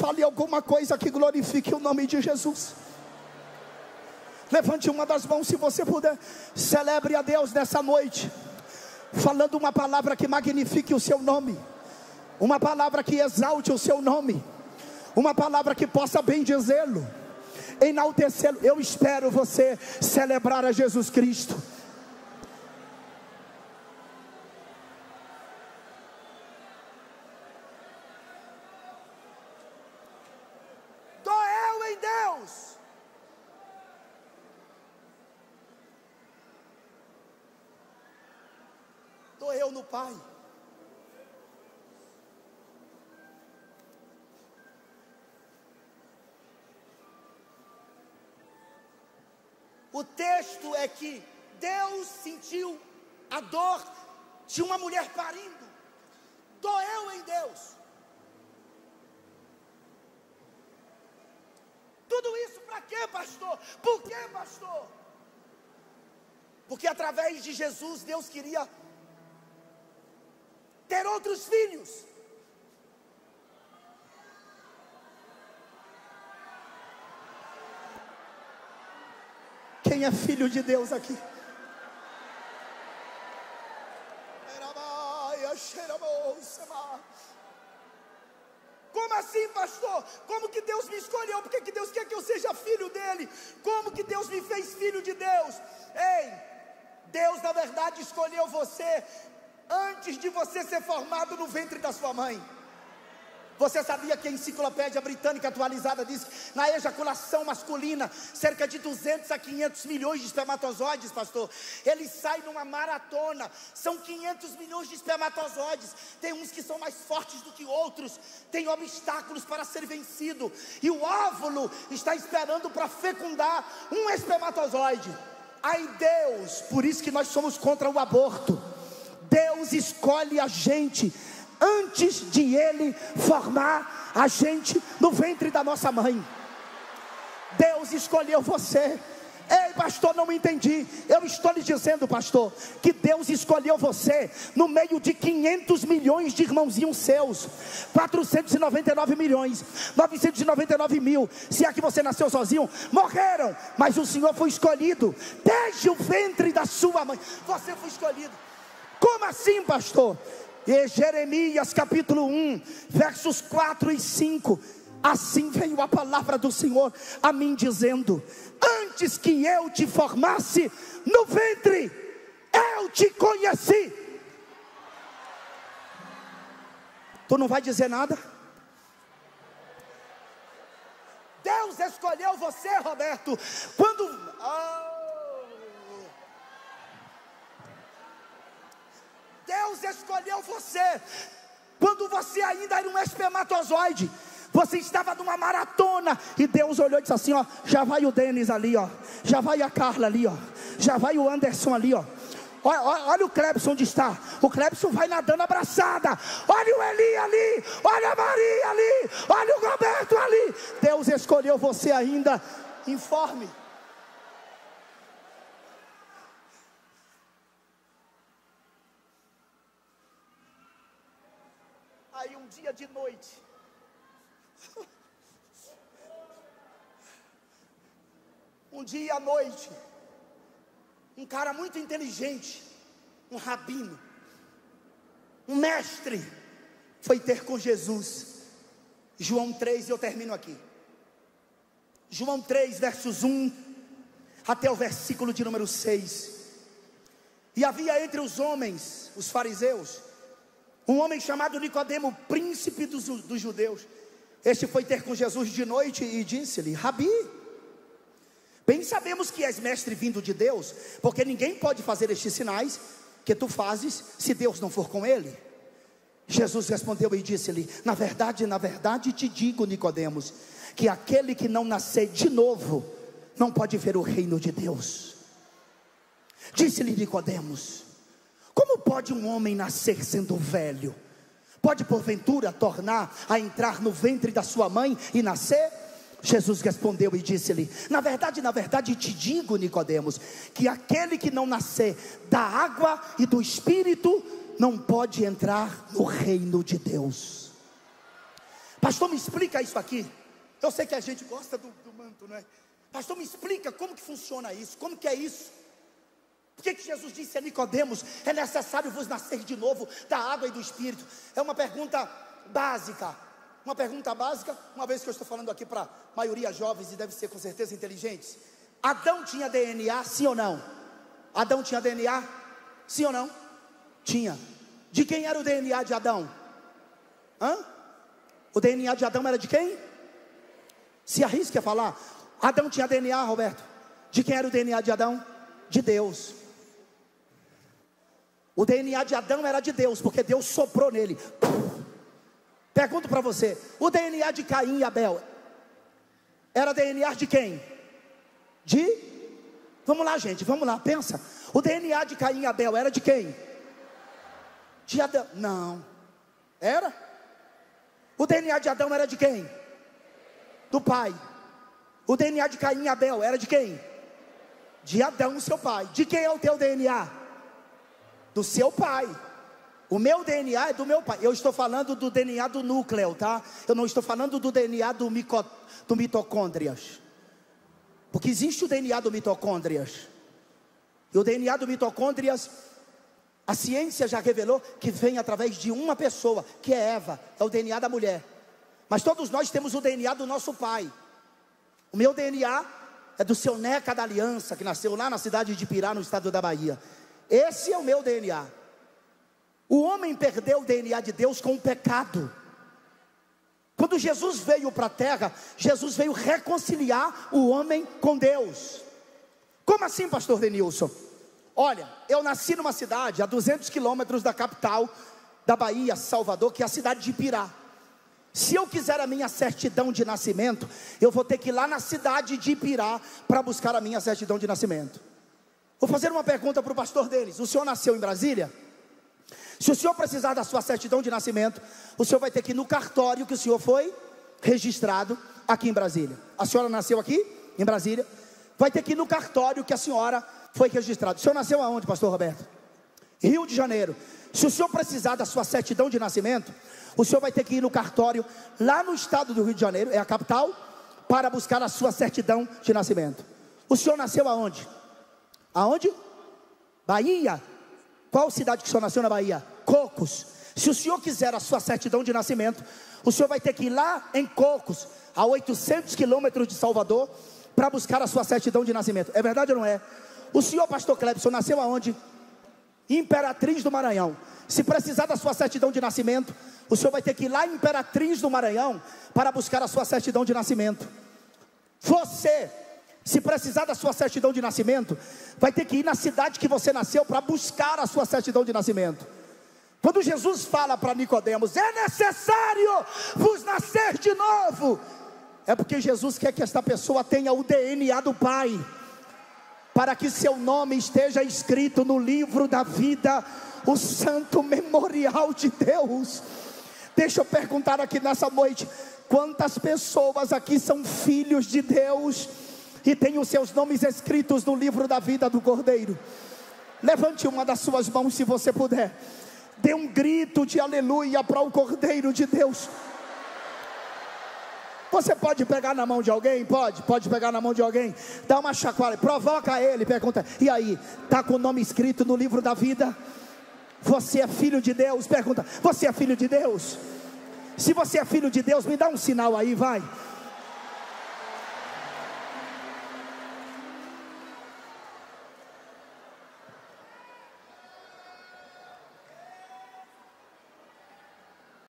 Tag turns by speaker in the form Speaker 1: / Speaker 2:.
Speaker 1: fale alguma coisa que glorifique o nome de Jesus. Levante uma das mãos se você puder. Celebre a Deus nessa noite, falando uma palavra que magnifique o seu nome, uma palavra que exalte o seu nome, uma palavra que possa bendizê-lo, enaltecê-lo. Eu espero você celebrar a Jesus Cristo. Doeu em Deus. Doeu no Pai. O texto é que Deus sentiu a dor de uma mulher parindo. Doeu em Deus. Tudo isso para quê, pastor? Por quê, pastor? Porque através de Jesus Deus queria ter outros filhos. Quem é filho de Deus aqui? Como assim, pastor? Como que Deus me escolheu? Por que Deus quer que eu seja filho dele? Como que Deus me fez filho de Deus? Ei, Deus na verdade escolheu você antes de você ser formado no ventre da sua mãe. Você sabia que a enciclopédia britânica atualizada diz que na ejaculação masculina, cerca de 200 a 500 milhões de espermatozoides, pastor, eles saem numa maratona, são 500 milhões de espermatozoides, tem uns que são mais fortes do que outros, tem obstáculos para ser vencido, e o óvulo está esperando para fecundar um espermatozoide. Aí Deus, por isso que nós somos contra o aborto, Deus escolhe a gente antes de Ele formar a gente no ventre da nossa mãe. Deus escolheu você. Ei, pastor, não entendi. Eu estou lhe dizendo, pastor, que Deus escolheu você no meio de 500 milhões de irmãozinhos seus, 499 milhões, 999 mil, se é que você nasceu sozinho, morreram, mas o Senhor foi escolhido desde o ventre da sua mãe. Você foi escolhido. Como assim, pastor? E Jeremias capítulo 1, versos 4 e 5, assim veio a palavra do Senhor a mim dizendo: antes que eu te formasse no ventre, eu te conheci. Tu não vai dizer nada? Deus escolheu você, Roberto, quando... Deus escolheu você quando você ainda era um espermatozoide. Você estava numa maratona e Deus olhou e disse assim, ó, já vai o Denis ali, ó, já vai a Carla ali, ó, já vai o Anderson ali, ó. Olha o Clebson onde está. O Clebson vai nadando abraçada. Olha o Eli ali, olha a Maria ali, olha o Roberto ali. Deus escolheu você ainda informe. Aí um dia de noite, um dia à noite, um cara muito inteligente, um rabino, um mestre, foi ter com Jesus. João 3, eu termino aqui. João 3, versos 1 até o versículo de número 6. E havia entre os homens, os fariseus, um homem chamado Nicodemo, príncipe dos judeus. Este foi ter com Jesus de noite e disse-lhe: Rabi, bem sabemos que és mestre vindo de Deus, porque ninguém pode fazer estes sinais que tu fazes, se Deus não for com ele. Jesus respondeu e disse-lhe: na verdade te digo, Nicodemos, que aquele que não nascer de novo, não pode ver o reino de Deus. Disse-lhe Nicodemos: como pode um homem nascer sendo velho? Pode porventura tornar a entrar no ventre da sua mãe e nascer? Jesus respondeu e disse-lhe: na verdade te digo, Nicodemos, que aquele que não nascer da água e do Espírito não pode entrar no reino de Deus. Pastor, me explica isso aqui. Eu sei que a gente gosta do manto, né? Pastor, me explica como que funciona isso, como que é isso? Por que Jesus disse a Nicodemos, é necessário vos nascer de novo da água e do Espírito? É uma pergunta básica, uma vez que eu estou falando aqui para a maioria jovens e deve ser com certeza inteligentes. Adão tinha DNA, sim ou não? Adão tinha DNA, sim ou não? Tinha. De quem era o DNA de Adão? O DNA de Adão era de quem? Se arrisca a falar. Adão tinha DNA, Roberto. De quem era o DNA de Adão? De Deus. O DNA de Adão era de Deus, porque Deus soprou nele. Pergunto para você, o DNA de Caim e Abel era DNA de quem? Vamos lá, gente, vamos lá, pensa. O DNA de Caim e Abel era de quem? De Adão. Não. Era? O DNA de Adão era de quem? Do pai. O DNA de Caim e Abel era de quem? De Adão, seu pai. De quem é o teu DNA? Do seu pai. O meu DNA é do meu pai. Eu estou falando do DNA do núcleo, tá? Eu não estou falando do DNA do mitocôndrias. Porque existe o DNA do mitocôndrias. E o DNA do mitocôndrias, a ciência já revelou que vem através de uma pessoa, que é Eva. É o DNA da mulher. Mas todos nós temos o DNA do nosso pai. O meu DNA é do seu Neca da Aliança, que nasceu lá na cidade de Pirá, no estado da Bahia. Esse é o meu DNA. O homem perdeu o DNA de Deus com o pecado. Quando Jesus veio para a terra, Jesus veio reconciliar o homem com Deus. Como assim, pastor Denilson? Olha, eu nasci numa cidade a 200 quilômetros da capital da Bahia, Salvador, que é a cidade de Pirá. Se eu quiser a minha certidão de nascimento, eu vou ter que ir lá na cidade de Pirá para buscar a minha certidão de nascimento. Vou fazer uma pergunta para o pastor Denis. O senhor nasceu em Brasília? Se o senhor precisar da sua certidão de nascimento, o senhor vai ter que ir no cartório que o senhor foi registrado aqui em Brasília. A senhora nasceu aqui em Brasília, vai ter que ir no cartório que a senhora foi registrada. O senhor nasceu aonde, pastor Roberto? Rio de Janeiro. Se o senhor precisar da sua certidão de nascimento, o senhor vai ter que ir no cartório lá no estado do Rio de Janeiro, é a capital, para buscar a sua certidão de nascimento. O senhor nasceu aonde? Aonde? Bahia. Qual cidade que o senhor nasceu na Bahia? Cocos. Se o senhor quiser a sua certidão de nascimento, o senhor vai ter que ir lá em Cocos, a 800 quilômetros de Salvador, para buscar a sua certidão de nascimento. É verdade ou não é? O senhor, pastor Clebson, nasceu aonde? Imperatriz do Maranhão. Se precisar da sua certidão de nascimento, o senhor vai ter que ir lá em Imperatriz do Maranhão para buscar a sua certidão de nascimento. Você, se precisar da sua certidão de nascimento, vai ter que ir na cidade que você nasceu para buscar a sua certidão de nascimento. Quando Jesus fala para Nicodemos, é necessário vos nascer de novo, é porque Jesus quer que esta pessoa tenha o DNA do Pai, para que seu nome esteja escrito no livro da vida, o santo memorial de Deus. Deixa eu perguntar aqui nessa noite, quantas pessoas aqui são filhos de Deus e têm os seus nomes escritos no livro da vida do Cordeiro? Levante uma das suas mãos se você puder, dê um grito de aleluia para o Cordeiro de Deus. Você pode pegar na mão de alguém? Pode pegar na mão de alguém, dá uma chacoalha, provoca ele, pergunta, e aí, está com o nome escrito no livro da vida? Você é filho de Deus? Pergunta, você é filho de Deus? Se você é filho de Deus, me dá um sinal aí, vai.